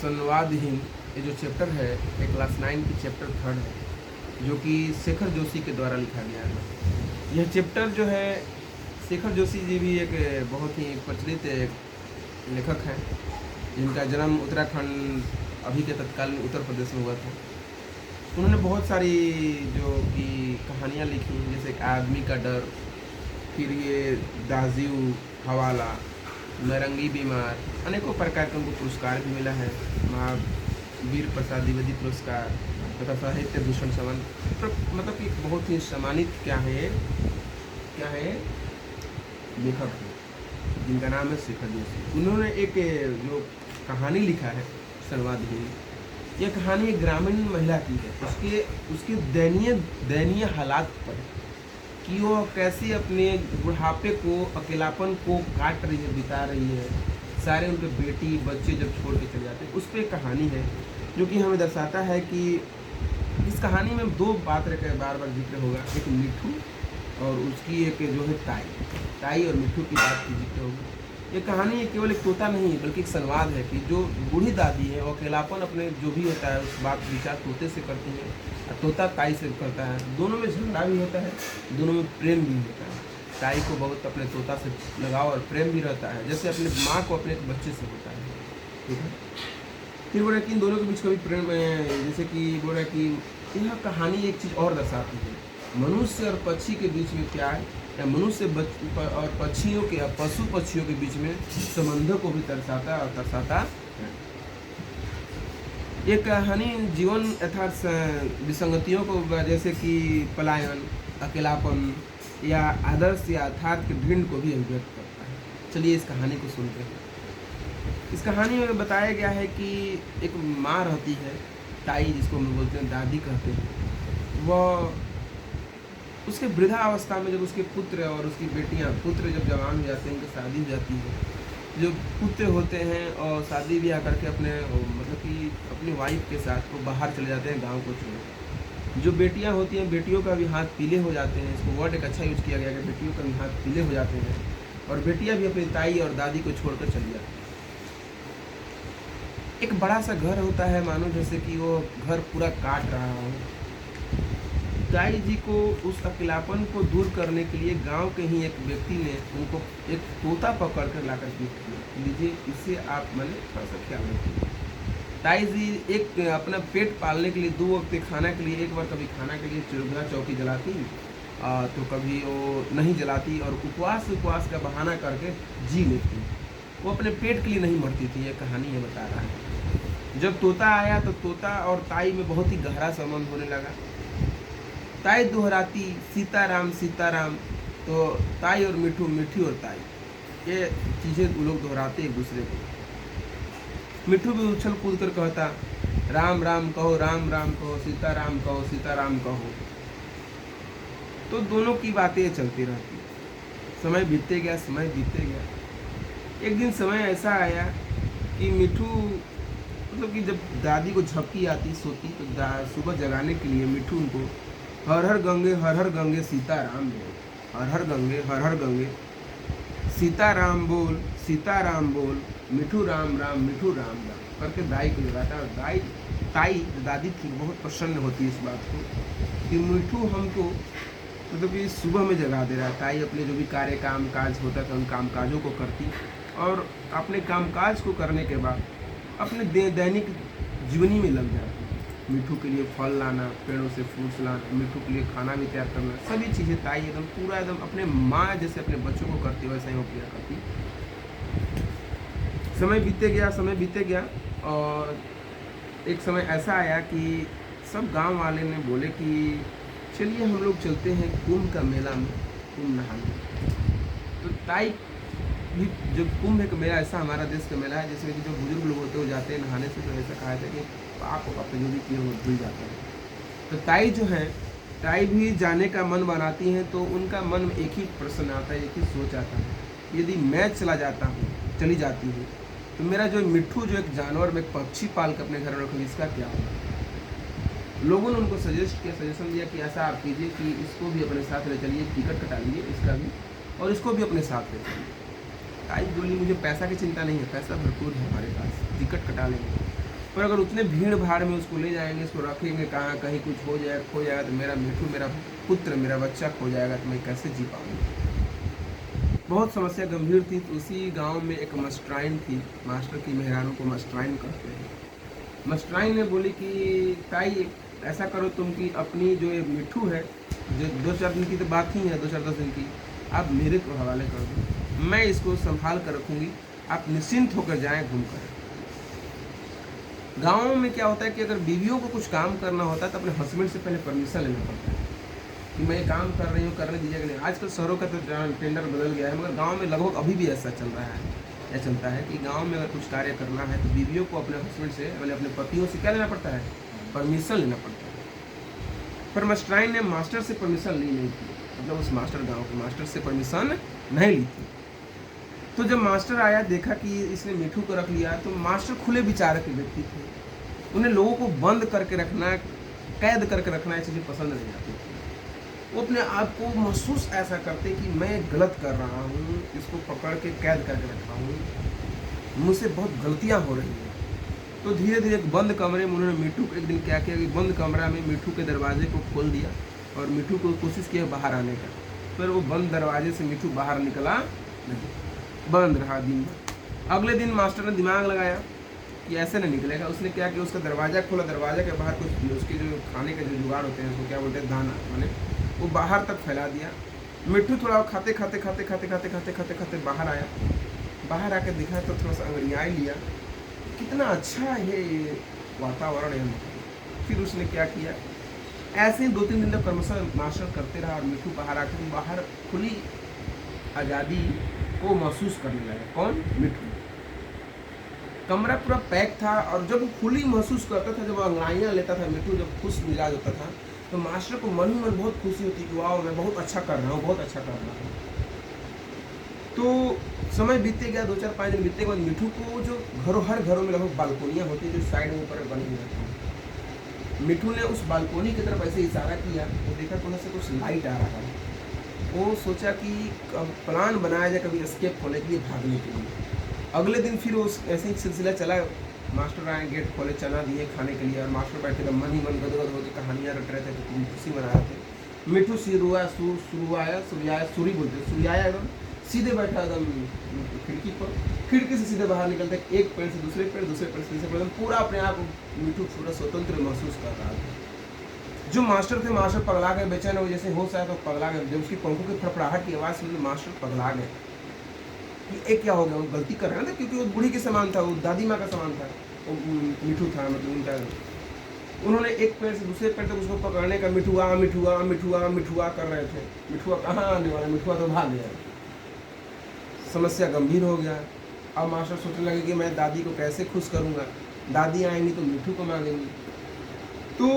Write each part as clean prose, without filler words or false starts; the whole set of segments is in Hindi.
संवादहीन ये जो चैप्टर है ये क्लास 9 की चैप्टर 3 है, जो कि शेखर जोशी के द्वारा लिखा गया है। यह चैप्टर जो है, शेखर जोशी जी भी एक बहुत ही प्रचलित लेखक हैं, जिनका जन्म उत्तराखंड अभी के तत्कालीन उत्तर प्रदेश में हुआ था। उन्होंने बहुत सारी जो कि कहानियाँ लिखी, जैसे एक आदमी का डर, फिर ये दाजियो हवाला, नरंगी बीमार, अनेकों प्रकार के उनको पुरस्कार भी मिला है, महावीर प्रसाद द्विवेदी पुरस्कार तथा साहित्य भूषण सम्मान। मतलब कि बहुत ही सम्मानित क्या है लेखक है, जिनका नाम है शेखर जोशी। उन्होंने एक जो कहानी लिखा है संवादहीन, यह कहानी एक ग्रामीण महिला की है, उसके दयनीय हालात पर, कि वो कैसे अपने बुढ़ापे को, अकेलापन को काट रही है, बिता रही है। सारे उनके बेटी बच्चे जब छोड़ के चले जाते हैं, उस पर एक कहानी है जो कि हमें दर्शाता है कि इस कहानी में दो पात्र का बार बार जिक्र होगा, एक मिठू और उसकी एक जो है ताई और मिठू की बात की जिक्र होगी। ये कहानी केवल एक तोता नहीं बल्कि एक संवाद है कि जो बूढ़ी दादी है वो अकेलापन अपने जो भी होता है उस बात विचार तोते से करती है और तोता ताई से करता है। दोनों में झगड़ा भी होता है, दोनों में प्रेम भी होता है। ताई को बहुत अपने तोता से लगाव और प्रेम भी रहता है, जैसे अपने माँ को अपने बच्चे से होता है। ठीक है, फिर बोला कि इन दोनों के बीच कभी प्रेम, जैसे कि बोला कि यह कहानी एक चीज़ और दर्शाती है, मनुष्य और पक्षी के बीच में प्यार, या मनुष्य और पक्षियों के, पशु पक्षियों के बीच में संबंधों को भी दर्शाता है। ये कहानी जीवन यथार्थ विसंगतियों को, जैसे कि पलायन, अकेलापन या आदर्श या यथार्थ के ढूंढ को भी अभिव्यक्त करता है। चलिए इस कहानी को सुनते हैं। इस कहानी में बताया गया है कि एक माँ रहती है, ताई जिसको हम बोलते हैं, दादी कहते हैं। वह उसके वृद्धावस्था में जब उसके पुत्र और उसकी पुत्र जब जवान हो जाते हैं, उनकी शादी हो जाती है, जो पुत्र होते हैं और शादी ब्याह करके अपने मतलब कि अपनी वाइफ के साथ वो बाहर चले जाते हैं गांव को छोड़। जो बेटियां होती हैं, बेटियों का भी हाथ पीले हो जाते हैं। इसको वर्ड एक अच्छा यूज किया गया कि बेटियों का भी हाथ पीले हो जाते हैं, और बेटियां भी अपनी ताई और दादी को छोड़कर चली जाती हैं। एक बड़ा सा घर होता है, मानो जैसे कि वो घर पूरा काट रहा हो। ताई जी को उस अकेलापन को दूर करने के लिए गांव के ही एक व्यक्ति ने उनको एक तोता पकड़ कर लाकर गिफ्ट किया, लीजिए इसे आप मैंने थोड़ा सा ख्याल रखिए। ताई जी एक अपना पेट पालने के लिए, 2 वक्त खाना के लिए, एक बार कभी खाना के लिए चूल्हा चौकी जलाती, तो कभी वो नहीं जलाती और उपवास का बहाना करके जी लेती। वो अपने पेट के लिए नहीं मरती थी। ये कहानी ये बता रहा है। जब तोता आया तो तोता और ताई में बहुत ही गहरा संबंध होने लगा। ताई दोहराती सीताराम सीताराम, तो ताई और मिठू, मिठी और ताई, ये चीज़ें लोग दोहराते एक दूसरे को। मिठू भी उछल कूद कर कहता, राम राम कहो, राम राम कहो, सीताराम कहो, सीताराम कहो। तो दोनों की बातें चलती रहती। समय बीतते गया। एक दिन समय ऐसा आया कि मिठू, मतलब कि जब दादी को झपकी आती सोती, तो सुबह जगाने के लिए मिठू उनको हर हर गंगे सीताराम बोल, हर हर गंगे सीताराम बोल, मिठू राम राम करके दाई को जगाता। और दादी थी बहुत प्रसन्न होती है इस बात को कि मिठू हमको मतलब कि सुबह में जगा दे रहा है। ताई अपने जो भी काम काज होता था उन काम काजों को करती, और अपने कामकाज को करने के बाद अपने दैनिक जीवनी में लग जाती। मिठू के लिए फल लाना, पेड़ों से फ्रूट्स लाना, मिठू के लिए खाना भी तैयार करना, सभी चीज़ें ताई एकदम पूरा एकदम अपने माँ जैसे अपने बच्चों को करती, वैसा ही वो किया करती। समय बीते गया और एक समय ऐसा आया कि सब गांव वाले ने बोले कि चलिए हम लोग चलते हैं कुंभ का मेला में, कुंभ नहाने। तो ताई भी, जो कुंभ एक मेला ऐसा हमारा देश का मेला है जिसमें कि जो बुजुर्ग लोग होते हो जाते हैं नहाने से, तो ऐसा कहा था कि पाप अपने जो भी किए वो धुल जाते हैं। तो ताई जो है, ताई भी जाने का मन बनाती हैं, तो उनका मन में एक ही प्रश्न आता है, एक ही सोच आता है, यदि मैं चली जाती हूँ तो मेरा जो मिठू, जो एक जानवर में एक पक्षी पाल कर अपने घर में रखूँगी, इसका क्या होगा। लोगों ने उनको सजेशन दिया कि ऐसा आप कीजिए कि इसको भी अपने साथ ले चलिए, टिकट कटा लीजिए इसका भी, और इसको भी अपने साथ ले चलिए। ताई बोली मुझे पैसा की चिंता नहीं है, पैसा भरपूर है हमारे पास, टिकट कटा लेंगे। पर अगर उतने भीड़ भाड़ में उसको ले जाएंगे, इसको रखेंगे कहाँ, कहीं कुछ हो जाएगा, खो जाएगा तो मेरा मिठू, मेरा पुत्र, मेरा बच्चा खो जाएगा तो मैं कैसे जी पाऊँगा। बहुत समस्या गंभीर थी। तो उसी गांव में एक मास्टराइन थी, मास्टर की मेहरानों को मास्टराइन कहते हैं। मास्टराइन ने बोली कि ताई ऐसा करो तुम कि अपनी जो ये मिठू है, जो 2-4 दिन की तो बात ही है, 2-4-10 दिन की, आप मेरे को हवाले कर दो, मैं इसको संभाल कर रखूँगी, आप निश्चिंत होकर जाएँ घूम कर। गाँव में क्या होता है कि अगर बीवियों को कुछ काम करना होता है तो अपने हस्बैंड से पहले परमिशन लेना पड़ता है कि मैं ये काम कर रही हूँ, करने दीजिएगा नहीं। आजकल शहरों का तो टेंडर बदल गया है, मगर गांव में लगभग अभी भी ऐसा चल रहा है, यह चलता है कि गांव में अगर कुछ कार्य करना है तो बीवियों को अपने हस्बैंड से, मतलब अपने पतियों से क्या लेना पड़ता है, परमिशन लेना पड़ता है। पर मास्टराइन ने मास्टर से परमिशन ली नहीं थी, मतलब उस मास्टर, गाँव के मास्टर से परमिशन नहीं ली थी। तो जब मास्टर आया, देखा कि इसने मिठू को रख लिया, तो मास्टर खुले विचार के व्यक्ति थे, उन्हें लोगों को बंद करके रखना, कैद करके रखना, ये चीज़ें पसंद नहीं आती थी। वो अपने आप को महसूस ऐसा करते कि मैं गलत कर रहा हूँ, इसको पकड़ के कैद करके रखा हूँ, मुझसे बहुत गलतियाँ हो रही हैं। तो धीरे धीरे एक बंद कमरे में उन्होंने मिठू को, एक दिन क्या किया कि बंद कमरा में मिठू के दरवाजे को खोल दिया और मिठू को कोशिश किया बाहर आने का, पर वो बंद दरवाजे से मिठू बाहर निकला नहीं, बंद रहा दिन भर। अगले दिन मास्टर ने दिमाग लगाया कि ऐसे नहीं निकलेगा। उसने क्या किया, उसका दरवाज़ा खोला, दरवाज़ा के बाहर कुछ उसके जो खाने के जो जुगाड़ होते हैं उसको क्या बोलते हैं, दाना, मैंने वो बाहर तक फैला दिया। मिट्टू थोड़ा खाते खाते खाते खाते खाते खाते खाते खाते बाहर आया। बाहर आकर देखा तो थोड़ा सा अंगड़ियाँ लिया, कितना अच्छा है ये वातावरण है। फिर उसने क्या किया, ऐसे ही 2-3 दिन तक क्रमशः मास्टर करते रहा और मिट्टू बाहर आकर बाहर खुली आज़ादी को महसूस करने लगा। कौन? मिट्टू। कमरा पूरा पैक था और जब वो खुली महसूस करता था, जब वो अंगड़ाइयाँ लेता था मिट्टू, जब खुश मिजाज होता था, तो मास्टर को मन ही मन बहुत खुशी होती कि वाह मैं बहुत अच्छा कर रहा हूँ, बहुत अच्छा कर रहा हूँ। तो समय बीतते गया, 2-4-5 दिन बीतने के बाद मिठू को जो हर घरों में लगभग बालकोनियाँ होती है जो साइड में ऊपर बनी हुई रहती है, मिठू ने उस बालकोनी की तरफ ऐसे इशारा किया तो देखा तो से कुछ लाइट आ रहा है। वो सोचा कि प्लान बनाया जाए कभी एस्केप होने के लिए, भागने के लिए। अगले दिन फिर उस ऐसे ही सिलसिला चला। मास्टर आए, गेट खोले, चना दिए खाने के लिए और मास्टर बैठे तो मन ही मन गदगद होकर कहानियाँ रट रहे थे, तो खुशी मना रहे थे। मिठू सूरी बोलते, सूर्याया एकदम सीधे बैठा एकदम खिड़की पर, खिड़की से सीधे बाहर निकलते, एक पेड़ से दूसरे पेड़, दूसरे पेड़ से तीसरे पेड़, पूरा अपने आप मिठू पूरा स्वतंत्र महसूस कर रहा था। जो मास्टर थे, मास्टर पगला गए, बेचैन हो, जैसे होश आया तो पगला गए। जब उसकी पंखों की फड़फड़ाहट की आवाज़ सुनी मास्टर पगला गए कि एक क्या हो गया, वो गलती कर रहा था क्योंकि वो बूढ़ी के समान था, वो दादी माँ का समान था, वो मिठू था, मतलब उनका। उन्होंने एक पेड़ से दूसरे पेड़ तक उसको पकड़ने का मिठुआ मिठुआ मिठुआ मिठुआ कर रहे थे। मिठुआ कहाँ आने वाला, मिठुआ तो भाग गया। समस्या गंभीर हो गया। अब मास्टर सोचने लगे कि मैं दादी को कैसे खुश करूँगा, दादी आएंगी तो मिठू को मांगेंगी। तो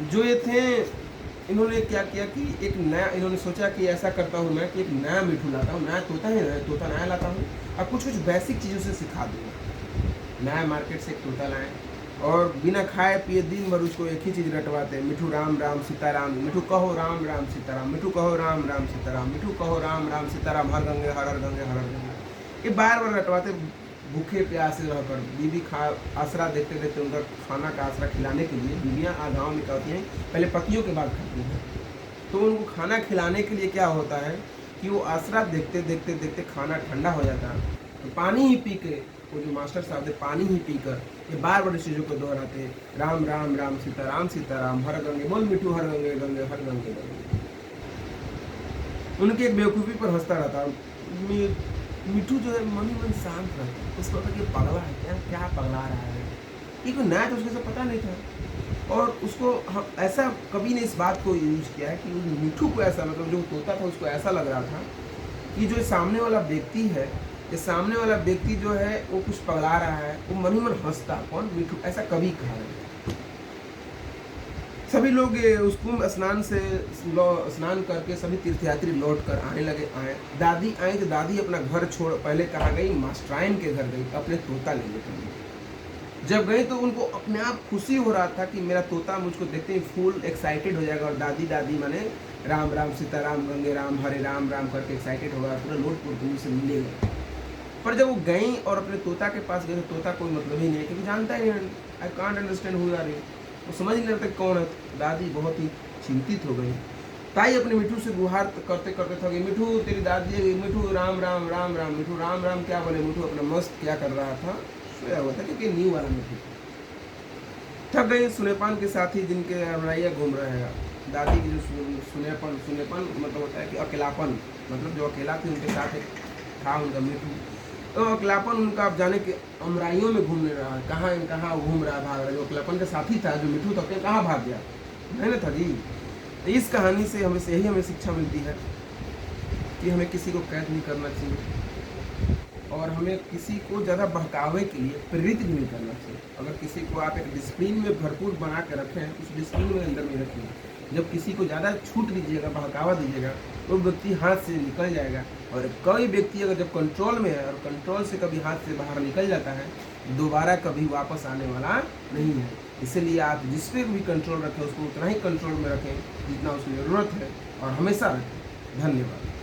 जो ये थे, इन्होंने क्या किया कि एक नया, इन्होंने सोचा कि ऐसा करता हूँ मैं कि एक नया मिठू लाता हूँ, नया तोता है, तोता नया लाता हूँ और कुछ कुछ बेसिक चीज़ों से सिखा दूँगा। नया मार्केट से एक तोता लाएँ और बिना खाए पिए दिन भर उसको एक ही चीज़ रटवाते हैं, मिठू राम राम सीताराम, मिठू कहो राम राम सीताराम, मिठू कहो राम राम सीताराम, मिठू कहो राम राम सीताराम, हर गंगे हर हर गंगे हर हर गंगे। ये बार बार रटवाते, भूखे प्यासे रहकर। बीवी आसरा देखते देखते उनका खाना का आसरा खिलाने के लिए, बीवियाँ गाँव में क्या होती हैं, पहले पतियों के बाद खाती हैं, तो उनको खाना खिलाने के लिए क्या होता है कि वो आसरा देखते देखते देखते खाना ठंडा हो जाता है, तो पानी ही पी के, वो जो मास्टर साहब थे पानी ही पीकर ये बार बार चीज़ों को दोहराते, राम राम राम सीताराम सीताराम, हर गंगे बोल मिठू, हर गंगे गंगे हर गंगे गंगे। उनकी एक बेवकूफ़ी पर हंसता रहता। मिठू जो है मन ही मन शांत रहता है, उसको कि पगला है क्या, क्या पगला रहा है, ये कोई नया तो उसको सब पता नहीं था। और उसको हम ऐसा कभी ने इस बात को यूज किया है कि मिठू को ऐसा, मतलब जो तोता था उसको ऐसा लग रहा था कि जो सामने वाला व्यक्ति है, ये सामने वाला व्यक्ति जो है वो कुछ पगला रहा है, वो मन ही मन हंसता। कौन? मिठू। ऐसा कभी कहा है। सभी लोग उस कुंभ स्नान से स्नान करके सभी तीर्थयात्री लौट कर आने लगे। दादी आई तो दादी अपना घर छोड़ पहले कहाँ गई, मास्टराइन के घर गई अपने तोता लेने के लिए। जब गई तो उनको अपने आप खुशी हो रहा था कि मेरा तोता मुझको देखते ही फुल एक्साइटेड हो जाएगा और दादी दादी माने राम राम सीताराम गंगे राम हरे राम राम करके एक्साइटेड होगा, पूरा लोट पोट से मिलेगा। पर जब वो गई और अपने तोता के पास गए तो तोता कोई मतलब ही नहीं है, क्योंकि जानता ही नहीं, I can't understand who are you, वो समझ नहीं रहा कौन है। दादी बहुत ही चिंतित हो गई। ताई अपने मिठू से गुहार करते करते थक गई, मिठू तेरी दादी है, मिठू राम राम राम राम। मिठू राम राम क्या बोले, मिठू अपना मस्त क्या कर रहा था, सोया हुआ था, क्योंकि न्यू वाला मिठू थक गई। सुनेपान के साथ ही जिनके अमराइया घूम रहे हैं, दादी की जो सुनेपन सुनेपन मतलब होता है कि अकेलापन, मतलब जो अकेला थी उनके साथ एक था उनका मिठू, तो अकेलापन उनका आप जाने कि अमराइयों में घूमने रहा है, कहाँ घूम रहा भाग रहा, जो अकेलापन का साथी था जो मिठू था कहाँ भाग गया, है ना था जी। तो इस कहानी से हमें शिक्षा मिलती है कि हमें किसी को कैद नहीं करना चाहिए और हमें किसी को ज़्यादा बहकावे के लिए प्रेरित भी नहीं करना चाहिए। अगर किसी को आप एक डिसिप्लिन में भरपूर बना के रखें, उस डिसिप्लिन में अंदर में रखिए। जब किसी को ज़्यादा छूट दीजिएगा, बहकावा दीजिएगा, तो व्यक्ति हाथ से निकल जाएगा। और कोई व्यक्ति अगर जब कंट्रोल में है और कंट्रोल से कभी हाथ से बाहर निकल जाता है, दोबारा कभी वापस आने वाला नहीं है। इसलिए आप जिस पे भी कंट्रोल रखें उसको उतना ही कंट्रोल में रखें जितना उसकी ज़रूरत है, और हमेशा रखें। धन्यवाद।